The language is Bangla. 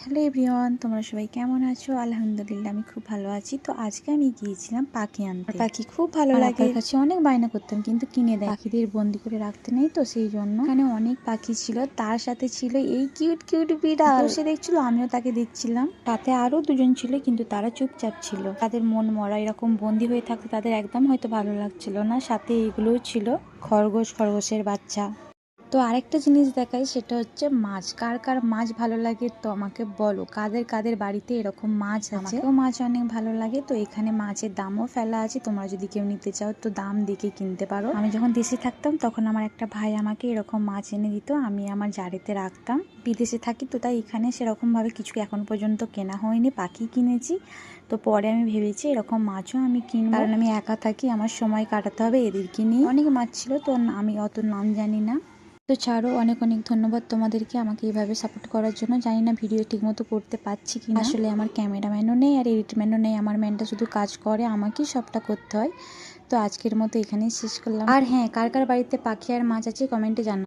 হ্যালো এভরিওয়ান, তোমরা সবাই কেমন আছো? আলহামদুলিল্লাহ আমি খুব ভালো আছি। তো আজকে আমি গিয়েছিলাম পাখি আনতে। পাখি খুব ভালো লাগে, আমার কাছে অনেক বায়না করতাম কিন্তু কিনে দেয়। পাখিদের বন্দি করে রাখতে নেই তো সেই জন্য। এখানে অনেক পাখি ছিল, তার সাথে ছিল এই কিউট কিউট বিড়াল। সে দেখছিল, আমিও তাকে দেখছিলাম। সাথে আরো দুজন ছিল কিন্তু তারা চুপচাপ ছিল। তাদের মন মরা, এরকম বন্দি হয়ে থাকতে তাদের একদম হয়তো ভালো লাগছিল না। সাথে এগুলোও ছিল খরগোশের বাচ্চা। তো আরেকটা জিনিস দেখাই, সেটা হচ্ছে মাছ। কার কার মাছ ভালো লাগে তো আমাকে বলো, কাদের কাদের বাড়িতে এরকম মাছ আছে। আমাকেও মাছ অনেক ভালো লাগে। তো এখানে মাছের দামও ফেলা আছে, তোমরা যদি কেউ নিতে চাও তো দাম দেখে কিনতে পারো। আমি যখন দেশে থাকতাম তখন আমার একটা ভাই আমাকে এরকম মাছ এনে দিত, আমি আমার জারেতে রাখতাম। বিদেশে থাকি তো তাই এখানে সেরকম ভাবে কিছু এখন পর্যন্ত কেনা হয়নি, পাখি কিনেছি। তো পরে আমি ভেবেছি এরকম মাছও আমি কিনবো, কারণ আমি একা থাকি, আমার সময় কাটাতে হবে এদেরকে নিয়ে। অনেক মাছ ছিল তো আমি অত নাম জানি না। তো ছাড়ো, অনেক অনেক ধন্যবাদ তোমাদেরকে আমাকে এইভাবে সাপোর্ট করার জন্য। জানি না ভিডিও ঠিকমতো করতে পারছি কিনা, আসলে আমার ক্যামেরাম্যানও নেই আর এডিটম্যানও নেই, আমার ম্যানটা শুধু কাজ করে, আমাকেই সবটা করতে হয়। তো আজকের মতো এখানেই শেষ করলাম। আর হ্যাঁ, কার কার বাড়িতে পাখি আর মাছ আছে কমেন্টে জানাও।